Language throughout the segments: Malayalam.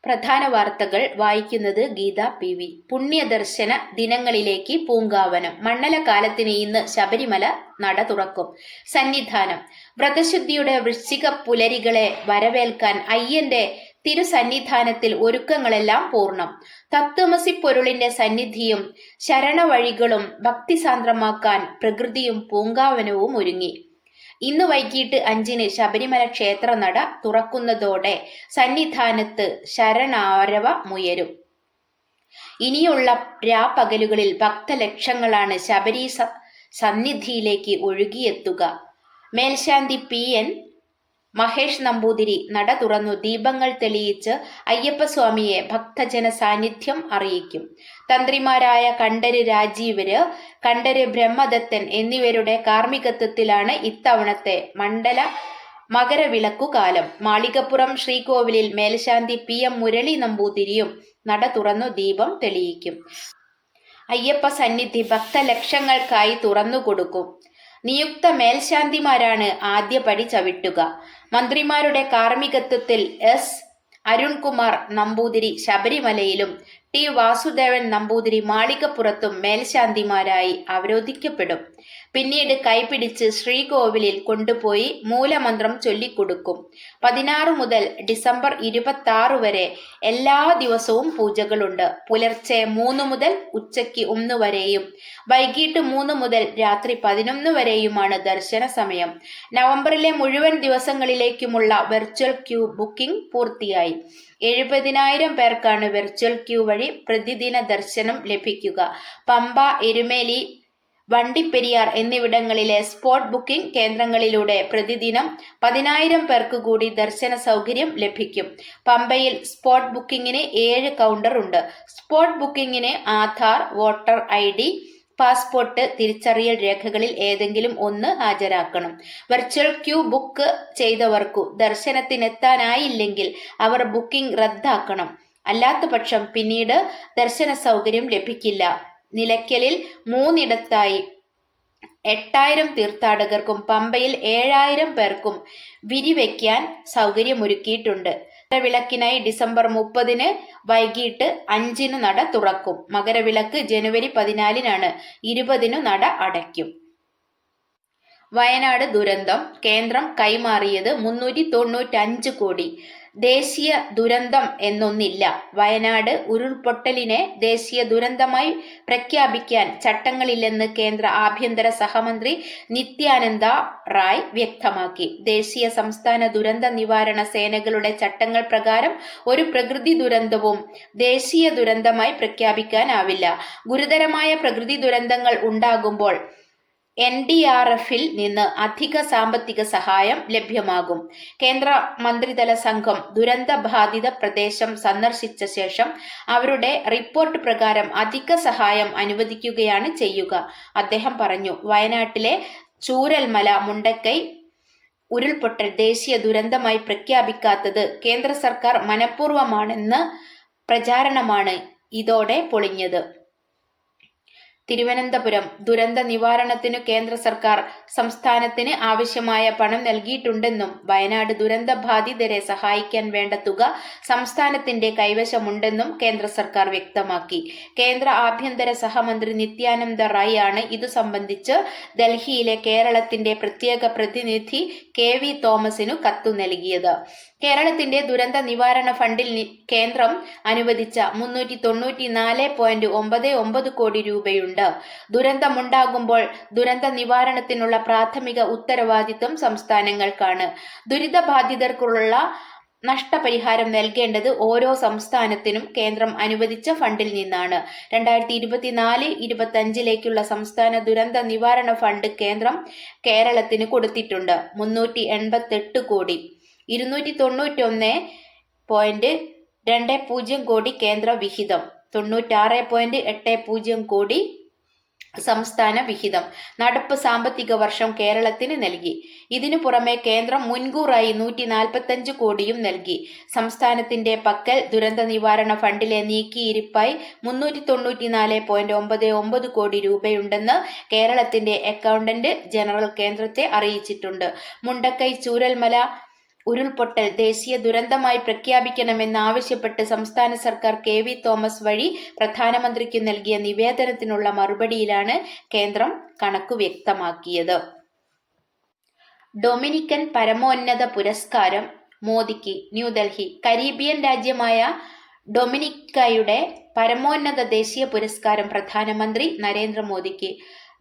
പ്രധാന വാർത്തകൾ വായിക്കുന്നത് ഗീത PV. പുണ്യദർശന ദിനങ്ങളിലേക്ക് പൂങ്കാവനം. മണ്ഡലകാലത്തിന് ഇന്ന് ശബരിമല നട തുറക്കും. സന്നിധാനം. വ്രതശുദ്ധിയുടെ വൃശ്ചിക പുലരികളെ വരവേൽക്കാൻ അയ്യന്റെ തിരുസന്നിധാനത്തിൽ ഒരുക്കങ്ങളെല്ലാം പൂർണ്ണം. തത്വമസി പൊരുളിന്റെ സന്നിധിയും ശരണവഴികളും ഭക്തിസാന്ദ്രമാക്കാൻ പ്രകൃതിയും പൂങ്കാവനവും ഒരുങ്ങി. ഇന്ന് വൈകിട്ട് 5-ന് ശബരിമല ക്ഷേത്ര നട തുറക്കുന്നതോടെ സന്നിധാനത്ത് ശരണാരവമുയരും. ഇനിയുള്ള രാപ്പകലുകളിൽ ഭക്തലക്ഷങ്ങളാണ് ശബരി സന്നിധിയിലേക്ക് ഒഴുകിയെത്തുക. മേൽശാന്തി PN മഹേഷ് നമ്പൂതിരി നട തുറന്നു ദീപങ്ങൾ തെളിയിച്ച് അയ്യപ്പസ്വാമിയെ ഭക്തജന സാന്നിധ്യം അറിയിക്കും. തന്ത്രിമാരായ കണ്ഠര് രാജീവര്, കണ്ഠര് ബ്രഹ്മദത്തൻ എന്നിവരുടെ കാർമ്മികത്വത്തിലാണ് ഇത്തവണത്തെ മകരവിളക്കുകാലം. മാളികപ്പുറം ശ്രീകോവിലിൽ മേൽശാന്തി PM മുരളി നമ്പൂതിരിയും നട തുറന്നു ദീപം തെളിയിക്കും. അയ്യപ്പ സന്നിധി ഭക്തലക്ഷങ്ങൾക്കായി തുറന്നുകൊടുക്കും. നിയുക്ത മേൽശാന്തിമാരാണ് ആദ്യപടി ചവിട്ടുക. മന്ത്രിമാരുടെ കാർമ്മികത്വത്തിൽ S. അരുൺകുമാർ നമ്പൂതിരി ശബരിമലയിലും T. വാസുദേവൻ നമ്പൂതിരി മാളികപ്പുറത്തും മേൽശാന്തിമാരായി അവരോധിക്കപ്പെടും. പിന്നീട് കൈപിടിച്ച് ശ്രീകോവിലിൽ കൊണ്ടുപോയി മൂലമന്ത്രം ചൊല്ലിക്കൊടുക്കും. 16 മുതൽ ഡിസംബർ 26 വരെ എല്ലാ ദിവസവും പൂജകളുണ്ട്. പുലർച്ചെ 3 മുതൽ ഉച്ചയ്ക്ക് 1 വരെയും വൈകിട്ട് 3 മുതൽ രാത്രി 11 വരെയുമാണ് ദർശന സമയം. നവംബറിലെ മുഴുവൻ ദിവസങ്ങളിലേക്കുമുള്ള വെർച്വൽ ക്യൂ ബുക്കിംഗ് പൂർത്തിയായി. 70,000 പേർക്കാണ് വെർച്വൽ ക്യൂ വഴി പ്രതിദിന ദർശനം ലഭിക്കുക. പമ്പ, എരുമേലി, വണ്ടിപ്പെരിയാർ എന്നിവിടങ്ങളിലെ സ്പോട്ട് ബുക്കിംഗ് കേന്ദ്രങ്ങളിലൂടെ പ്രതിദിനം 10,000 പേർക്ക് കൂടി ദർശന സൗകര്യം ലഭിക്കും. പമ്പയിൽ സ്പോട്ട് ബുക്കിംഗിന് 7 കൗണ്ടർ ഉണ്ട്. സ്പോട്ട് ബുക്കിംഗിന് ആധാർ, വോട്ടർ ID, പാസ്പോർട്ട്, തിരിച്ചറിയൽ രേഖകളിൽ ഏതെങ്കിലും ഒന്ന് ഹാജരാക്കണം. വെർച്വൽ ക്യൂ ബുക്ക് ചെയ്തവർക്കു ദർശനത്തിനെത്താനായില്ലെങ്കിൽ അവർ ബുക്കിംഗ് റദ്ദാക്കണം. അല്ലാത്തപക്ഷം പിന്നീട് ദർശന സൗകര്യം ലഭിക്കില്ല. നിലയ്ക്കലിൽ 3 ഇടത്തായി 8,000 തീർത്ഥാടകർക്കും പമ്പയിൽ 7,000 പേർക്കും വിരിവെക്കാൻ സൗകര്യമൊരുക്കിയിട്ടുണ്ട്. മകരവിളക്കിനായി ഡിസംബർ 30-ന് വൈകിട്ട് 5-ന് നട തുറക്കും. മകരവിളക്ക് ജനുവരി 14-നാണ്. 20-നു നട അടയ്ക്കും. വയനാട് ദുരന്തം. കേന്ദ്രം കൈമാറിയത് 395 കോടി. ദേശീയ ദുരന്തം എന്നൊന്നില്ല. വയനാട് ഉരുൾപൊട്ടലിനെ ദേശീയ ദുരന്തമായി പ്രഖ്യാപിക്കാൻ ചട്ടങ്ങളില്ലെന്ന് കേന്ദ്ര ആഭ്യന്തര സഹമന്ത്രി നിത്യാനന്ദ റായ് വ്യക്തമാക്കി. ദേശീയ സംസ്ഥാന ദുരന്ത നിവാരണ സേനകളുടെ ചട്ടങ്ങൾ പ്രകാരം ഒരു പ്രകൃതി ദുരന്തവും ദേശീയ ദുരന്തമായി പ്രഖ്യാപിക്കാനാവില്ല. ഗുരുതരമായ പ്രകൃതി ദുരന്തങ്ങൾ ഉണ്ടാകുമ്പോൾ NDRF-ൽ നിന്ന് അധിക സാമ്പത്തിക സഹായം ലഭ്യമാകും. കേന്ദ്ര മന്ത്രിതല സംഘം ദുരന്ത ബാധിത പ്രദേശം സന്ദർശിച്ച ശേഷം അവരുടെ റിപ്പോർട്ട് പ്രകാരം അധിക സഹായം അനുവദിക്കുകയാണ് ചെയ്യുക. അദ്ദേഹം പറഞ്ഞു. വയനാട്ടിലെ ചൂരൽമല, മുണ്ടക്കൈ ഉരുൾപൊട്ടൽ ദേശീയ ദുരന്തമായി പ്രഖ്യാപിക്കാത്തത് കേന്ദ്ര സർക്കാർ മനഃപൂർവ്വമാണെന്ന പ്രചാരണമാണ് ഇതോടെ പൊളിഞ്ഞത്. തിരുവനന്തപുരം. ദുരന്ത നിവാരണത്തിനു കേന്ദ്ര സർക്കാർ സംസ്ഥാനത്തിന് ആവശ്യമായ പണം നൽകിയിട്ടുണ്ടെന്നും വയനാട് ദുരന്ത ബാധിതരെ സഹായിക്കാൻ വേണ്ട തുക സംസ്ഥാനത്തിന്റെ കൈവശമുണ്ടെന്നും കേന്ദ്ര സർക്കാർ വ്യക്തമാക്കി. കേന്ദ്ര ആഭ്യന്തര സഹമന്ത്രി നിത്യാനന്ദ റായ് ആണ് ഇതു സംബന്ധിച്ച് ഡൽഹിയിലെ കേരളത്തിന്റെ പ്രത്യേക പ്രതിനിധി KV തോമസിനു കത്തു നൽകിയത്. കേരളത്തിന്റെ ദുരന്ത നിവാരണ ഫണ്ടിൽ കേന്ദ്രം അനുവദിച്ച 394.99 കോടി രൂപയുണ്ട്. ദുരന്തമുണ്ടാകുമ്പോൾ ദുരന്ത നിവാരണത്തിനുള്ള പ്രാഥമിക ഉത്തരവാദിത്വം സംസ്ഥാനങ്ങൾക്കാണ്. ദുരിതബാധിതർക്കുള്ള നഷ്ടപരിഹാരം നൽകേണ്ടത് ഓരോ സംസ്ഥാനത്തിനും കേന്ദ്രം അനുവദിച്ച ഫണ്ടിൽ നിന്നാണ്. 2024-25 സംസ്ഥാന ദുരന്ത നിവാരണ ഫണ്ട് കേന്ദ്രം കേരളത്തിന് കൊടുത്തിട്ടുണ്ട്. 388 കോടി. 291.20 കോടി കേന്ദ്ര വിഹിതം, 96.80 കോടി സംസ്ഥാന വിഹിതം നടപ്പ് സാമ്പത്തിക വർഷം കേരളത്തിന് നൽകി. ഇതിനു പുറമെ കേന്ദ്രം മുൻകൂറായി 145 കോടിയും നൽകി. സംസ്ഥാനത്തിന്റെ പക്കൽ ദുരന്ത നിവാരണ ഫണ്ടിലെ നീക്കിയിരിപ്പായി 394.99 കോടി രൂപയുണ്ടെന്ന് കേരളത്തിന്റെ അക്കൗണ്ടന്റ് ജനറൽ കേന്ദ്രത്തെ അറിയിച്ചിട്ടുണ്ട്. മുണ്ടക്കൈ ചൂരൽമല ഉരുൾപൊട്ടൽ ദേശീയ ദുരന്തമായി പ്രഖ്യാപിക്കണമെന്നാവശ്യപ്പെട്ട് സംസ്ഥാന സർക്കാർ KV തോമസ് വഴി പ്രധാനമന്ത്രിക്ക് നൽകിയ നിവേദനത്തിനുള്ള മറുപടിയിലാണ് കേന്ദ്രം കണക്കു വ്യക്തമാക്കിയത്. ഡൊമിനിക്കൻ പരമോന്നത പുരസ്കാരം മോദിക്ക്. ന്യൂഡൽഹി. കരീബിയൻ രാജ്യമായ ഡൊമിനിക്കയുടെ പരമോന്നത ദേശീയ പുരസ്കാരം പ്രധാനമന്ത്രി നരേന്ദ്രമോദിക്ക്.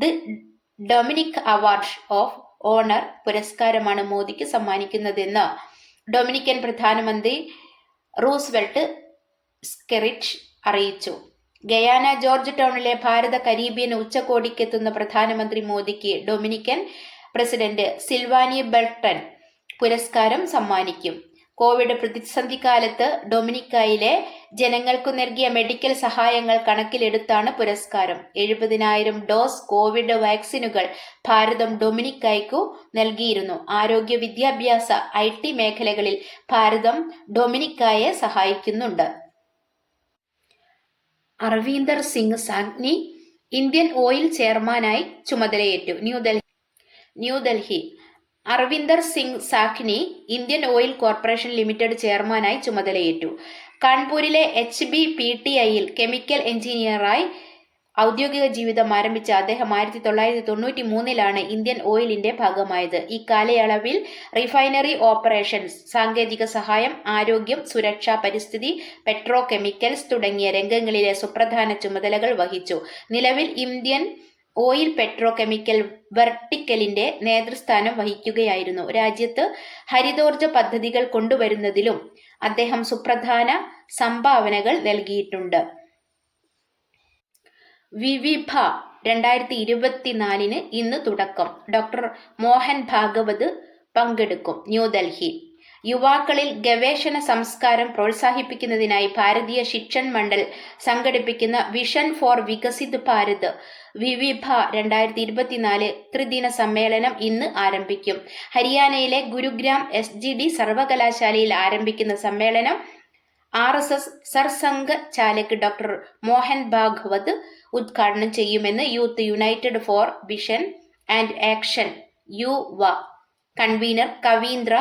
The Dominica award of honour പുരസ്കാരമാണ് മോദിക്ക് സമ്മാനിക്കുന്നതെന്ന് ഡൊമിനിക്കൻ പ്രധാനമന്ത്രി റൂസ്വെൽട്ട് സ്കെറിച്ച് അറിയിച്ചു. ഗയാന ജോർജ് ടൗണിലെ ഭാരത കരീബിയൻ ഉച്ചകോടിക്കെത്തുന്ന പ്രധാനമന്ത്രി മോദിക്ക് ഡൊമിനിക്കൻ പ്രസിഡന്റ് സിൽവാനി ബെൽട്ടൺ പുരസ്കാരം സമ്മാനിക്കും. കോവിഡ് പ്രതിസന്ധിക്കാലത്ത് ഡൊമിനിക്കയിലെ ജനങ്ങൾക്കു നൽകിയ മെഡിക്കൽ സഹായങ്ങൾ കണക്കിലെടുത്താണ് പുരസ്കാരം. 70,000 ഡോസ് കോവിഡ് വാക്സിനുകൾ ഭാരതം ഡൊമിനിക്കയ്ക്കു നൽകിയിരുന്നു. ആരോഗ്യ, വിദ്യാഭ്യാസ, IT മേഖലകളിൽ ഭാരതം ഡൊമിനിക്കയെ സഹായിക്കുന്നുണ്ട്. അർവിന്ദർ സിംഗ് സാഹ്നി ഇന്ത്യൻ ഓയിൽ ചെയർമാനായി ചുമതലയേറ്റു. New Delhi. Arvinder Singh Sahni Indian oil corporation limited ചെയർമാനായി ചുമതലയേറ്റു. കാൺപൂരിലെ HBPTIയിൽ കെമിക്കൽ എഞ്ചിനീയറായി ഔദ്യോഗിക ജീവിതം ആരംഭിച്ച അദ്ദേഹം 1993 ഇന്ത്യൻ ഓയിലിന്റെ ഭാഗമായത്. ഈ കാലയളവിൽ റിഫൈനറി ഓപ്പറേഷൻസ്, സാങ്കേതിക സഹായം, ആരോഗ്യം, സുരക്ഷ, പരിസ്ഥിതി, പെട്രോ കെമിക്കൽസ് തുടങ്ങിയ രംഗങ്ങളിലെ സുപ്രധാന ചുമതലകൾ വഹിച്ചു. നിലവിൽ ഇന്ത്യൻ ഓയിൽ പെട്രോ കെമിക്കൽ വെർട്ടിക്കലിന്റെ നേതൃസ്ഥാനം വഹിക്കുകയായിരുന്നു. രാജ്യത്ത് ഹരിതോർജ പദ്ധതികൾ കൊണ്ടുവരുന്നതിലും അദ്ദേഹം സുപ്രധാന സംഭാവനകൾ നൽകിയിട്ടുണ്ട്. വിവിഭ 2024 ഇന്ന് തുടക്കം. ഡോക്ടർ മോഹൻ ഭാഗവത് പങ്കെടുക്കും. ന്യൂഡൽഹി. യുവാക്കളിൽ ഗവേഷണ സംസ്കാരം പ്രോത്സാഹിപ്പിക്കുന്നതിനായി ഭാരതീയ ശിക്ഷൺ മണ്ഡൽ സംഘടിപ്പിക്കുന്ന വിഷൻ ഫോർ വികസിത് ഭാരത് വിവിഭ 2024 ത്രിദിന സമ്മേളനം ഇന്ന് ആരംഭിക്കും. ഹരിയാനയിലെ ഗുരുഗ്രാം SGD സർവകലാശാലയിൽ ആരംഭിക്കുന്ന സമ്മേളനം RSS Sarsanghchalak doctor Mohan Bhagwat ഉദ്ഘാടനം ചെയ്യുമെന്ന് youth united for vision and action യുവ കൺവീനർ കവീന്ദ്ര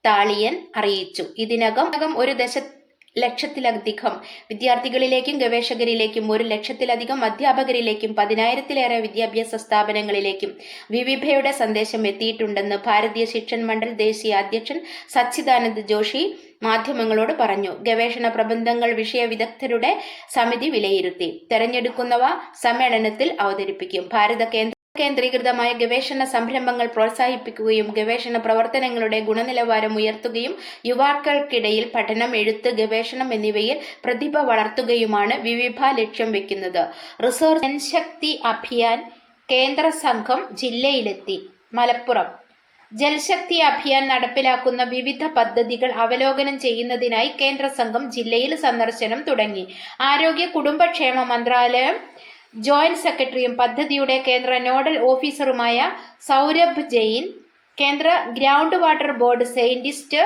താളിയൻ അറിയിച്ചു. ഇതിനകം 1,00,000-ലധികം വിദ്യാർത്ഥികളിലേക്കും ഗവേഷകരിലേക്കും 1,00,000-ലധികം അധ്യാപകരിലേക്കും 10,000-ലേറെ വിദ്യാഭ്യാസ സ്ഥാപനങ്ങളിലേക്കും വിവിഭയുടെ സന്ദേശം എത്തിയിട്ടുണ്ടെന്ന് ഭാരതീയ ശിക്ഷൺ മണ്ഡൽ ദേശീയ അധ്യക്ഷൻ സച്ചിദാനന്ദ് ജോഷി മാധ്യമങ്ങളോട് പറഞ്ഞു. ഗവേഷണ പ്രബന്ധങ്ങൾ വിഷയ വിദഗ്ധരുടെ സമിതി വിലയിരുത്തി തെരഞ്ഞെടുക്കുന്നവ സമ്മേളനത്തിൽ അവതരിപ്പിക്കും. ഭാരത കേന്ദ്രീകൃതമായ ഗവേഷണ സംരംഭങ്ങൾ പ്രോത്സാഹിപ്പിക്കുകയും ഗവേഷണ പ്രവർത്തനങ്ങളുടെ ഗുണനിലവാരം ഉയർത്തുകയും യുവാക്കൾക്കിടയിൽ പഠനം, എഴുത്ത്, ഗവേഷണം എന്നിവയിൽ പ്രതിഭ വളർത്തുകയുമാണ് വിവിഭ ലക്ഷ്യം വെക്കുന്നത്. റിസോഴ്സ് ജൻശക്തി അഭിയാൻ കേന്ദ്ര സംഘം ജില്ലയിലെത്തി. മലപ്പുറം. ജൽശക്തി അഭിയാൻ നടപ്പിലാക്കുന്ന വിവിധ പദ്ധതികൾ അവലോകനം ചെയ്യുന്നതിനായി കേന്ദ്ര സംഘം ജില്ലയിൽ സന്ദർശനം തുടങ്ങി. ആരോഗ്യ കുടുംബക്ഷേമ മന്ത്രാലയം ജോയിന്റ് സെക്രട്ടറിയും പദ്ധതിയുടെ കേന്ദ്ര നോഡൽ ഓഫീസറുമായ സൗരഭ് ജെയിൻ, കേന്ദ്ര ground water board scientist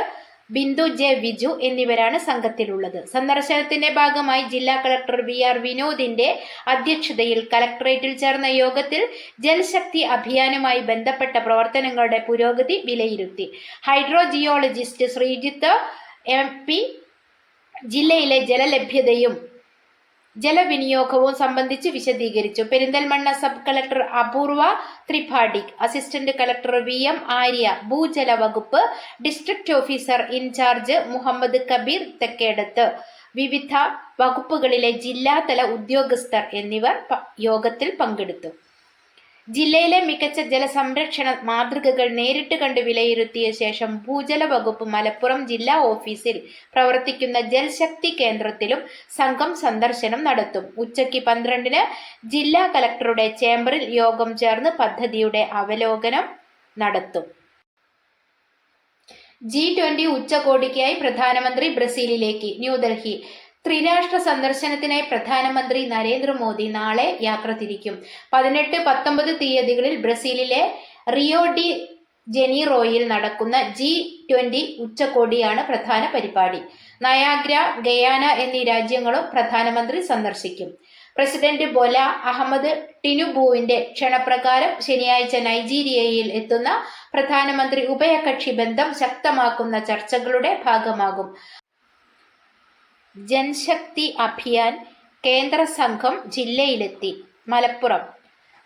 Bindu J Viju എന്നിവരാണ് സംഘത്തിലുള്ളത്. സന്ദർശനത്തിന്റെ ഭാഗമായി ജില്ലാ കളക്ടർ VR വിനോദിന്റെ അധ്യക്ഷതയിൽ കലക്ടറേറ്റിൽ ചേർന്ന യോഗത്തിൽ ജൽശക്തി അഭിയാനുമായി ബന്ധപ്പെട്ട പ്രവർത്തനങ്ങളുടെ പുരോഗതി വിലയിരുത്തി. ഹൈഡ്രോ ജിയോളജിസ്റ്റ് ശ്രീജിത്ത് MP ജില്ലയിലെ ജലലഭ്യതയും ജലവിനിയോഗവും സംബന്ധിച്ച് വിശദീകരിച്ചു. Perinthalmanna sub collector Apoorva Tripathi, assistant collector VM Arya, ഭൂജല വകുപ്പ് district officer in charge Muhammad Kabeer Thekkedath, വിവിധ വകുപ്പുകളിലെ ജില്ലാതല ഉദ്യോഗസ്ഥർ എന്നിവർ യോഗത്തിൽ പങ്കെടുത്തു. ജില്ലയിലെ മികച്ച ജലസംരക്ഷണ മാതൃകകൾ നേരിട്ട് കണ്ട് വിലയിരുത്തിയ ശേഷം ഭൂജല വകുപ്പ് മലപ്പുറം ജില്ലാ ഓഫീസിൽ പ്രവർത്തിക്കുന്ന ജൽശക്തി കേന്ദ്രത്തിലും സംഘം സന്ദർശനം നടത്തും. ഉച്ചയ്ക്ക് 12-ന് ജില്ലാ കളക്ടറുടെ ചേംബറിൽ യോഗം ചേർന്ന് പദ്ധതിയുടെ അവലോകനം നടത്തും. G20 ഉച്ചകോടിക്കായി പ്രധാനമന്ത്രി ബ്രസീലിലേക്ക്. ന്യൂഡൽഹി. ത്രിരാഷ്ട്ര സന്ദർശനത്തിനായി പ്രധാനമന്ത്രി നരേന്ദ്രമോദി നാളെ യാത്ര തിരിക്കും. 18-19 തീയതികളിൽ ബ്രസീലിലെ റിയോ ഡി ജനീറോയിൽ നടക്കുന്ന G20 ഉച്ചകോടിയാണ് പ്രധാന പരിപാടി. നയാഗ്ര, ഗയാന എന്നീ രാജ്യങ്ങളും പ്രധാനമന്ത്രി സന്ദർശിക്കും. പ്രസിഡന്റ് ബൊല അഹമ്മദ് ടിനുബുവിന്റെ ക്ഷണപ്രകാരം ശനിയാഴ്ച നൈജീരിയയിൽ എത്തുന്ന പ്രധാനമന്ത്രി ഉഭയകക്ഷി ബന്ധം ശക്തമാക്കുന്ന ചർച്ചകളുടെ ഭാഗമാകും. ജൻശക്തി അഭിയാൻ കേന്ദ്ര സംഘം ജില്ലയിലെത്തി. മലപ്പുറം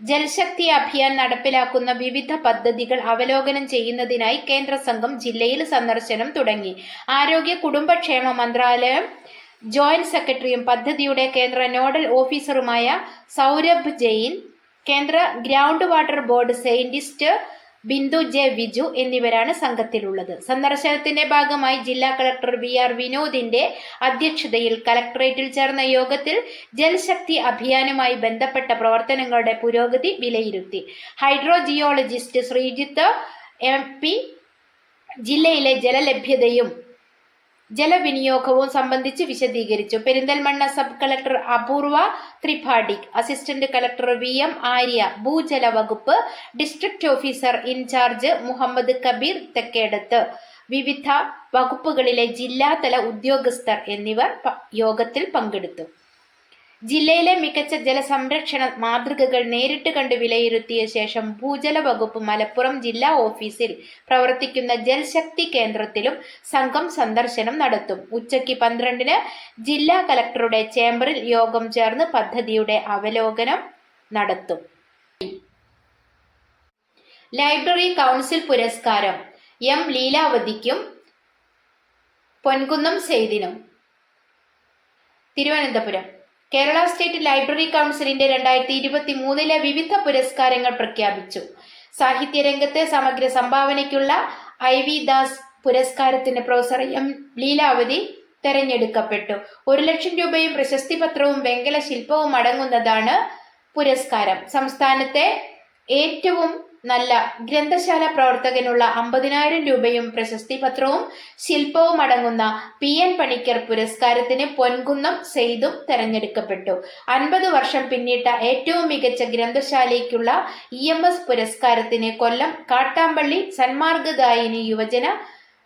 ജൽശക്തി അഭിയാൻ നടപ്പിലാക്കുന്ന വിവിധ പദ്ധതികൾ അവലോകനം ചെയ്യുന്നതിനായി കേന്ദ്ര സംഘം ജില്ലയിൽ സന്ദർശനം തുടങ്ങി. ആരോഗ്യ കുടുംബക്ഷേമ മന്ത്രാലയം ജോയിന്റ് സെക്രട്ടറിയും പദ്ധതിയുടെ കേന്ദ്ര നോഡൽ ഓഫീസറുമായ സൗരഭ് ജെയിൻ, കേന്ദ്ര ground water board scientist Bindu J Viju എന്നിവരാണ് സംഘത്തിലുള്ളത്. സന്ദർശനത്തിന്റെ ഭാഗമായി ജില്ലാ കളക്ടർ VR വിനോദിന്റെ അധ്യക്ഷതയിൽ കലക്ടറേറ്റിൽ ചേർന്ന യോഗത്തിൽ ജൽശക്തി അഭിയാനുമായി ബന്ധപ്പെട്ട പ്രവർത്തനങ്ങളുടെ പുരോഗതി വിലയിരുത്തി. ഹൈഡ്രോ ജിയോളജിസ്റ്റ് ശ്രീജിത്ത് MP ജില്ലയിലെ ജലലഭ്യതയും ജലവിനിയോഗവും സംബന്ധിച്ച് വിശദീകരിച്ചു. Perinthalmanna sub collector Apoorva Tripathi, assistant collector VM Arya, ഭൂജല വകുപ്പ് district officer in charge Muhammad Kabeer Thekkedath, വിവിധ വകുപ്പുകളിലെ ജില്ലാതല ഉദ്യോഗസ്ഥർ എന്നിവർ യോഗത്തിൽ പങ്കെടുത്തു. ജില്ലയിലെ മികച്ച ജലസംരക്ഷണ മാതൃകകൾ നേരിട്ട് കണ്ട് വിലയിരുത്തിയ ശേഷം ഭൂജല വകുപ്പ് മലപ്പുറം ജില്ലാ ഓഫീസിൽ പ്രവർത്തിക്കുന്ന ജൽശക്തി കേന്ദ്രത്തിലും സംഘം സന്ദർശനം നടത്തും. ഉച്ചയ്ക്ക് 12-ന് ജില്ലാ കളക്ടറുടെ ചേംബറിൽ യോഗം ചേർന്ന് പദ്ധതിയുടെ അവലോകനം നടത്തും. ലൈബ്രറി കൗൺസിൽ പുരസ്കാരം M ലീലാവതിക്കും പൊൻകുന്നം സെയ്ദിനും. തിരുവനന്തപുരം കേരള സ്റ്റേറ്റ് ലൈബ്രറി കൗൺസിലിന്റെ 2023 വിവിധ പുരസ്കാരങ്ങൾ പ്രഖ്യാപിച്ചു. സാഹിത്യരംഗത്തെ സമഗ്ര സംഭാവനയ്ക്കുള്ള IV ദാസ് പുരസ്കാരത്തിന് പ്രൊഫസർ M ലീലാവതി തെരഞ്ഞെടുക്കപ്പെട്ടു. 1 ലക്ഷം രൂപയും പ്രശസ്തി പത്രവും വെങ്കല ശില്പവും അടങ്ങുന്നതാണ് പുരസ്കാരം. സംസ്ഥാനത്തെ ഏറ്റവും നല്ല ഗ്രന്ഥശാല പ്രവർത്തകനുള്ള 50,000 രൂപയും പ്രശസ്തി പത്രവും ശില്പവും അടങ്ങുന്ന PN പണിക്കർ പുരസ്കാരത്തിന് പൊൻകുന്നം സെയ്ദും തെരഞ്ഞെടുക്കപ്പെട്ടു. 50 വർഷം പിന്നിട്ട ഏറ്റവും മികച്ച ഗ്രന്ഥശാലയ്ക്കുള്ള EMS പുരസ്കാരത്തിന് കൊല്ലം കാട്ടാമ്പള്ളി സന്മാർഗദായിനി യുവജന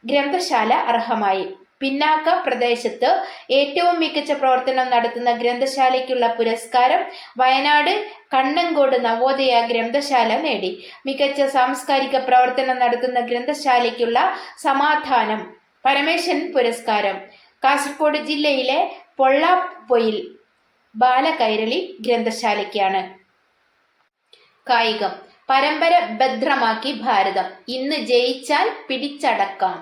ഗ്രന്ഥശാല അർഹമായി. പിന്നാക്ക പ്രദേശത്ത് ഏറ്റവും മികച്ച പ്രവർത്തനം നടത്തുന്ന ഗ്രന്ഥശാലയ്ക്കുള്ള പുരസ്കാരം വയനാട് കണ്ണങ്കോട് നവോദയ ഗ്രന്ഥശാല നേടി. മികച്ച സാംസ്കാരിക പ്രവർത്തനം നടത്തുന്ന ഗ്രന്ഥശാലയ്ക്കുള്ള സമാധാനം പരമേശ്വരൻ പുരസ്കാരം കാസർഗോഡ് ജില്ലയിലെ പൊള്ളാപ്പൊയിൽ ബാലകൈരളി ഗ്രന്ഥശാലയ്ക്കാണ്. കായികം പരമ്പര ഭദ്രമാക്കി ഭാരതം, ഇന്ന് ജയിച്ചാൽ പിടിച്ചടക്കാം.